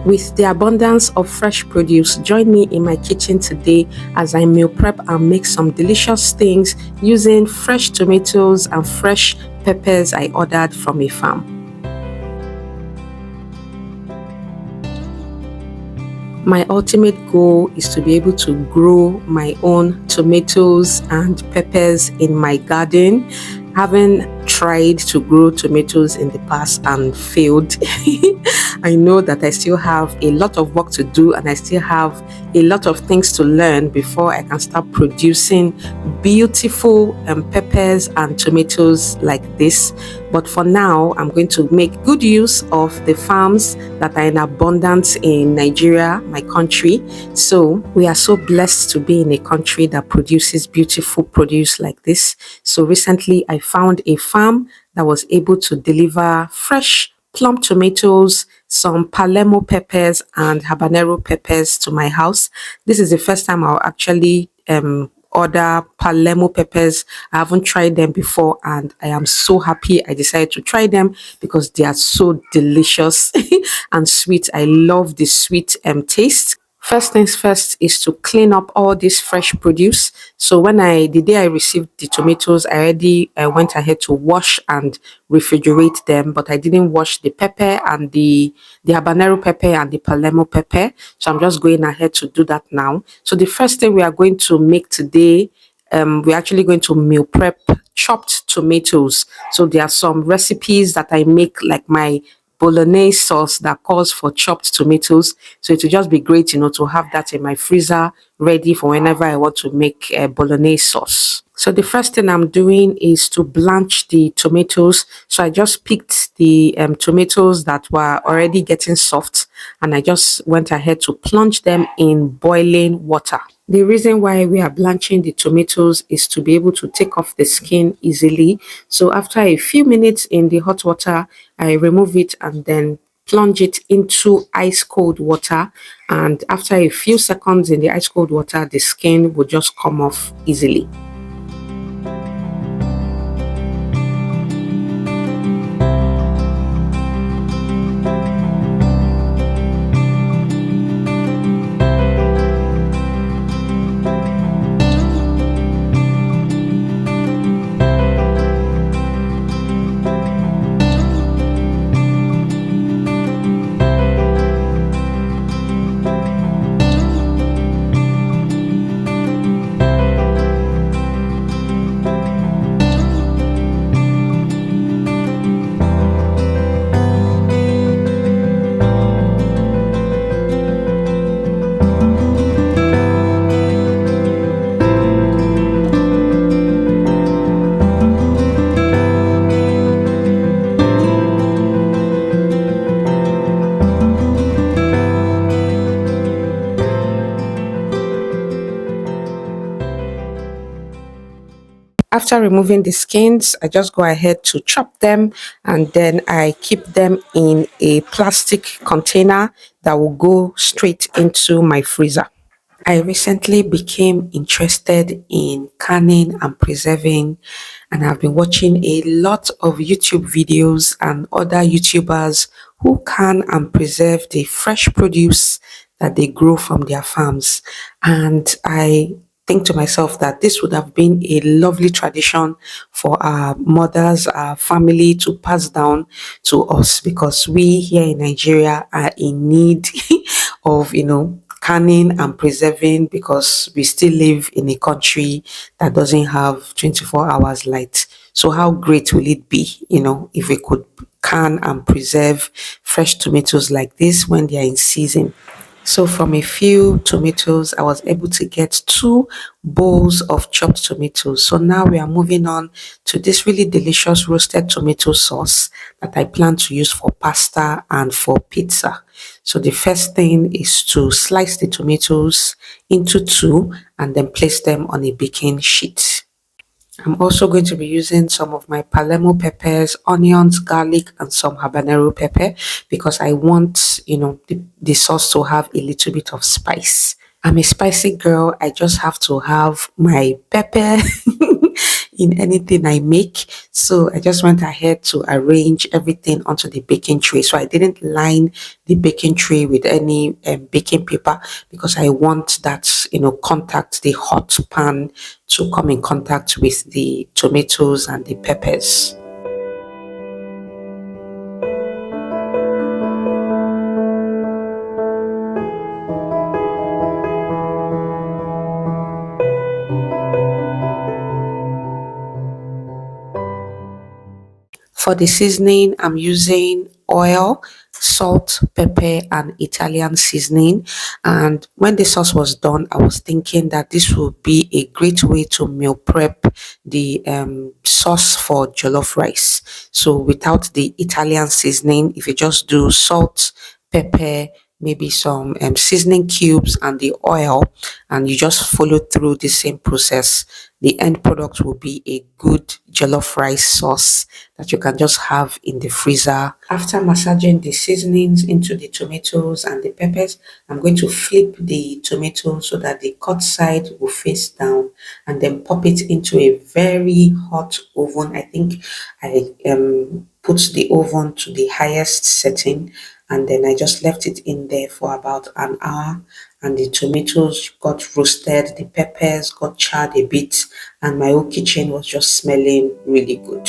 With the abundance of fresh produce, join me in my kitchen today as I meal prep and make some delicious things using fresh tomatoes and fresh peppers I ordered from a farm. My ultimate goal is to be able to grow my own tomatoes and peppers in my garden. Having tried to grow tomatoes in the past and failed, I know that I still have a lot of work to do and I still have a lot of things to learn before I can start producing beautiful peppers and tomatoes like this. But for now, I'm going to make good use of the farms that are in abundance in Nigeria, my country. So we are so blessed to be in a country that produces beautiful produce like this. So recently I found a farm that was able to deliver fresh plum tomatoes, some Palemo peppers and Habanero peppers to my house. This is the first time I'll actually order Palemo peppers. I haven't tried them before and I am so happy I decided to try them because they are so delicious and sweet. I love the sweet taste. First things first is to clean up all this fresh produce. So the day I received the tomatoes, I already went ahead to wash and refrigerate them, but I didn't wash the pepper and the habanero pepper and the Palemo pepper. So I'm just going ahead to do that now. So the first thing we are going to make today, we're actually going to meal prep chopped tomatoes. So there are some recipes that I make, like my bolognese sauce that calls for chopped tomatoes, so it will just be great, to have that in my freezer ready for whenever I want to make a bolognese sauce. So the first thing I'm doing is to blanch the tomatoes. So I just picked the tomatoes that were already getting soft and I just went ahead to plunge them in boiling water. The reason why we are blanching the tomatoes is to be able to take off the skin easily. So after a few minutes in the hot water, I remove it and then plunge it into ice cold water. And after a few seconds in the ice cold water, the skin will just come off easily. After removing the skins, I just go ahead to chop them and then I keep them in a plastic container that will go straight into my freezer. I recently became interested in canning and preserving, and I've been watching a lot of YouTube videos and other YouTubers who can and preserve the fresh produce that they grow from their farms. And I think to myself that this would have been a lovely tradition for our mothers, our family to pass down to us, because we here in Nigeria are in need of, canning and preserving, because we still live in a country that doesn't have 24 hours light. So how great will it be, if we could can and preserve fresh tomatoes like this when they are in season. So from a few tomatoes, I was able to get 2 bowls of chopped tomatoes. So now we are moving on to this really delicious roasted tomato sauce that I plan to use for pasta and for pizza. So the first thing is to slice the tomatoes into 2 and then place them on a baking sheet. I'm also going to be using some of my Palemo peppers, onions, garlic, and some habanero pepper because I want, the sauce to have a little bit of spice. I'm a spicy girl. I just have to have my pepper in anything I make. So I just went ahead to arrange everything onto the baking tray. So I didn't line the baking tray with any baking paper because I want that, contact, the hot pan to come in contact with the tomatoes and the peppers. For the seasoning, I'm using oil, salt, pepper, and Italian seasoning. And when the sauce was done, I was thinking that this would be a great way to meal prep the sauce for jollof rice. So without the Italian seasoning, if you just do salt, pepper, maybe some seasoning cubes and the oil, and you just follow through the same process, the end product will be a good jollof rice sauce that you can just have in the freezer. After massaging the seasonings into the tomatoes and the peppers, I'm going to flip the tomato so that the cut side will face down, and then pop it into a very hot oven. I think I put the oven to the highest setting, and then I just left it in there for about an hour, and the tomatoes got roasted, the peppers got charred a bit, and my whole kitchen was just smelling really good.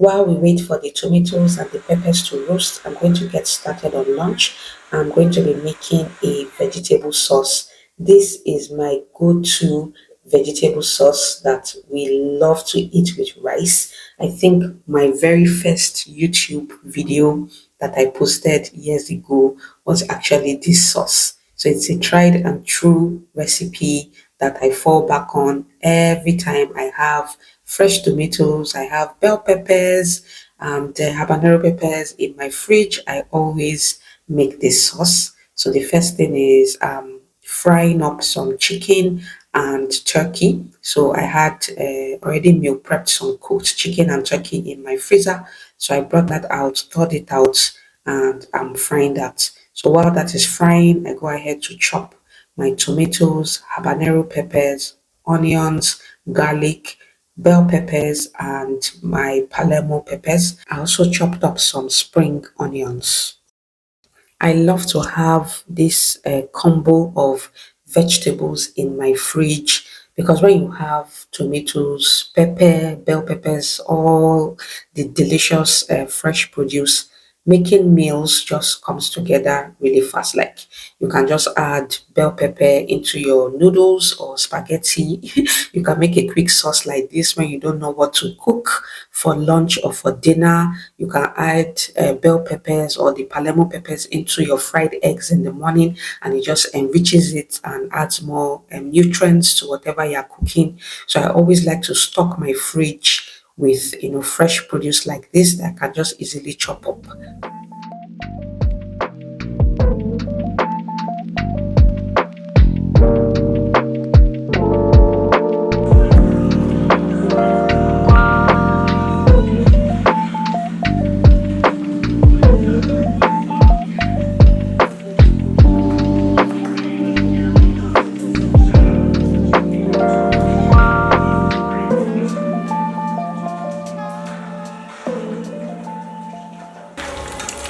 While we wait for the tomatoes and the peppers to roast, I'm going to get started on lunch. I'm going to be making a vegetable sauce. This is my go-to vegetable sauce that we love to eat with rice. I think my very first YouTube video that I posted years ago was actually this sauce. So it's a tried and true recipe that I fall back on every time I have fresh tomatoes, I have bell peppers, the habanero peppers in my fridge. I always make this sauce. So the first thing is frying up some chicken and turkey. So I had already meal prepped some cooked chicken and turkey in my freezer. So I brought that out, thawed it out, and I'm frying that. So while that is frying, I go ahead to chop my tomatoes, habanero peppers, onions, garlic, bell peppers, and my Palemo peppers. I also chopped up some spring onions. I love to have this combo of vegetables in my fridge because when you have tomatoes, pepper, bell peppers, all the delicious fresh produce, making meals just comes together really fast. Like you can just add bell pepper into your noodles or spaghetti. You can make a quick sauce like this when you don't know what to cook for lunch or for dinner. You can add bell peppers or the Palemo peppers into your fried eggs in the morning, and it just enriches it and adds more nutrients to whatever you're cooking. So I always like to stock my fridge with fresh produce like this that I can just easily chop up.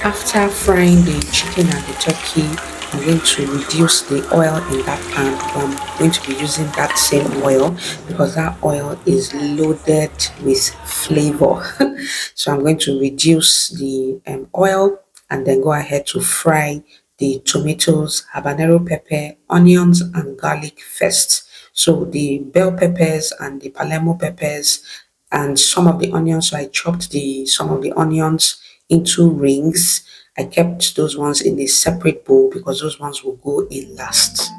After frying the chicken and the turkey, I'm going to reduce the oil in that pan. I'm going to be using that same oil because that oil is loaded with flavor. So I'm going to reduce the oil and then go ahead to fry the tomatoes, habanero pepper, onions, and garlic first. So the bell peppers and the Palemo peppers and some of the onions. So I chopped the some of the onions into rings. I kept those ones in a separate bowl because those ones will go in last.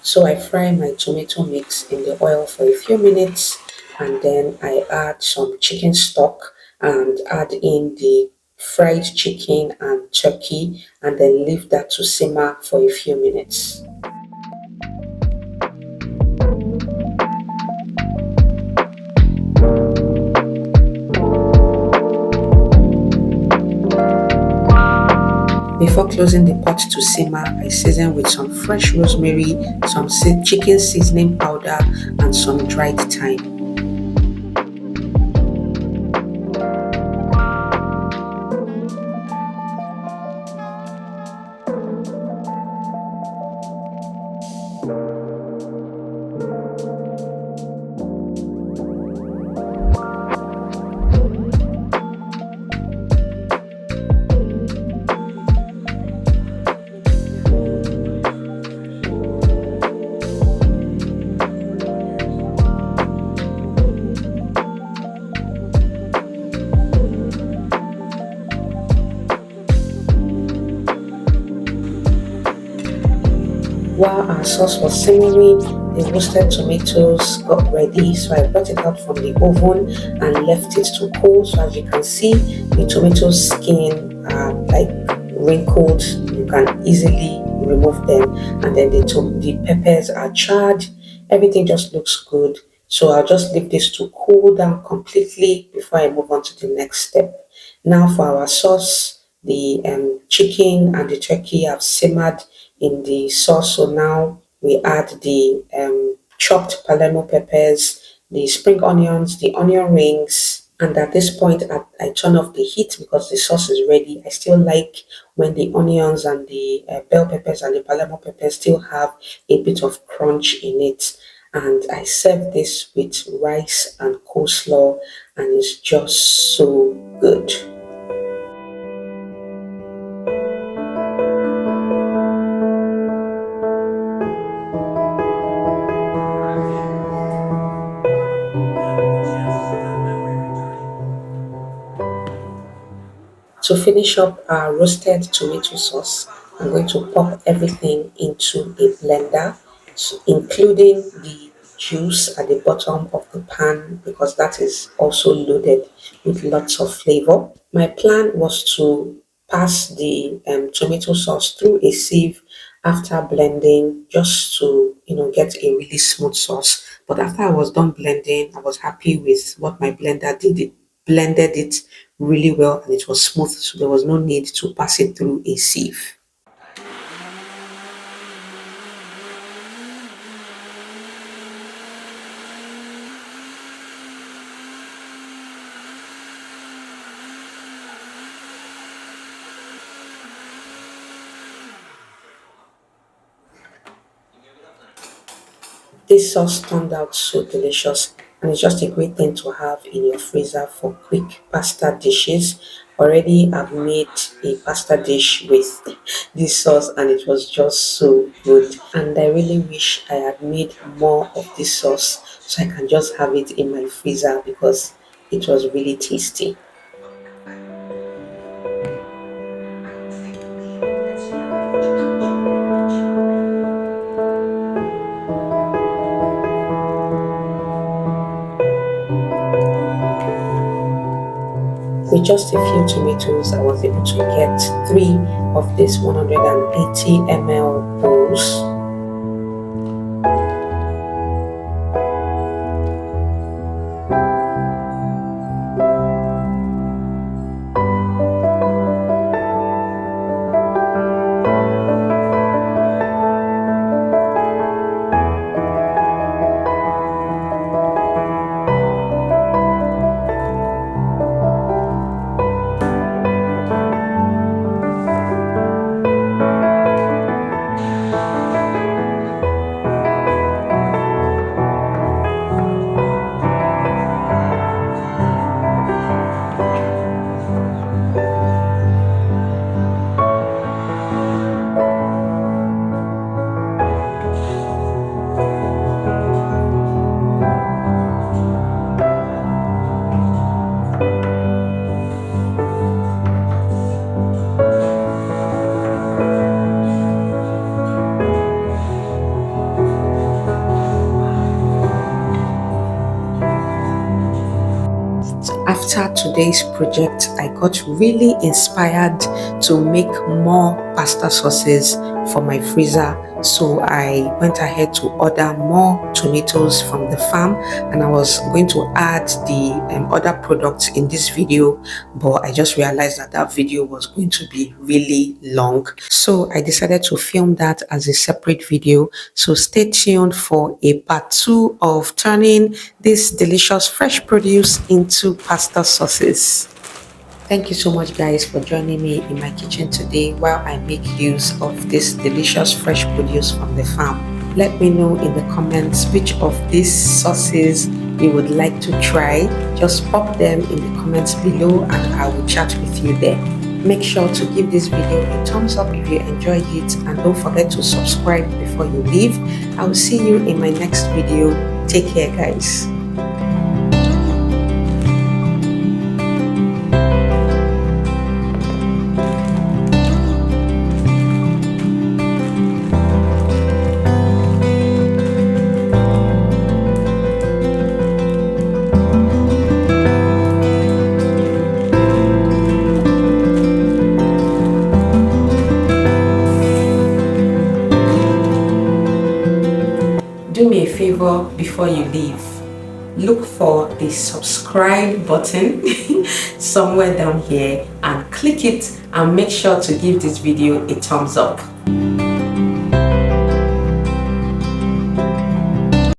So I fry my tomato mix in the oil for a few minutes, and then I add some chicken stock and add in the fried chicken and turkey, and then leave that to simmer for a few minutes. Before closing the pot to simmer, I season with some fresh rosemary, some chicken seasoning powder, and some dried thyme. While our sauce was simmering, the roasted tomatoes got ready, so I brought it out from the oven and left it to cool. So as you can see, the tomato skin are like wrinkled. You can easily remove them, and then the peppers are charred. Everything just looks good. So I'll just leave this to cool down completely before I move on to the next step. Now for our sauce, the chicken and the turkey have simmered in the sauce. So now we add the chopped Palemo peppers, the spring onions, the onion rings. And at this point, I turn off the heat because the sauce is ready. I still like when the onions and the bell peppers and the Palemo peppers still have a bit of crunch in it. And I serve this with rice and coleslaw, and it's just so good. To finish up our roasted tomato sauce, I'm going to pop everything into a blender, including the juice at the bottom of the pan because that is also loaded with lots of flavor. My plan was to pass the tomato sauce through a sieve after blending just to get a really smooth sauce. But after I was done blending, I was happy with what my blender did. It blended it really well and it was smooth, so there was no need to pass it through a sieve. This sauce turned out so delicious, and it's just a great thing to have in your freezer for quick pasta dishes. Already, I've made a pasta dish with this sauce, and it was just so good. And I really wish I had made more of this sauce so I can just have it in my freezer because it was really tasty. With just a few tomatoes, I was able to get three of these 180 ml bowls. after today's project, I got really inspired to make more pasta sauces for my freezer. So I went ahead to order more tomatoes from the farm, and I was going to add the other products in this video, but I just realized that that video was going to be really long. So I decided to film that as a separate video. So stay tuned for a part 2 of turning this delicious fresh produce into pasta sauces. Thank you so much guys for joining me in my kitchen today while I make use of this delicious fresh produce from the farm. Let me know in the comments which of these sauces you would like to try. Just pop them in the comments below and I will chat with you there. Make sure to give this video a thumbs up if you enjoyed it, and don't forget to subscribe before you leave. I will see you in my next video. Take care guys. Do me a favor before you leave. Look for the subscribe button somewhere down here and click it, and make sure to give this video a thumbs up.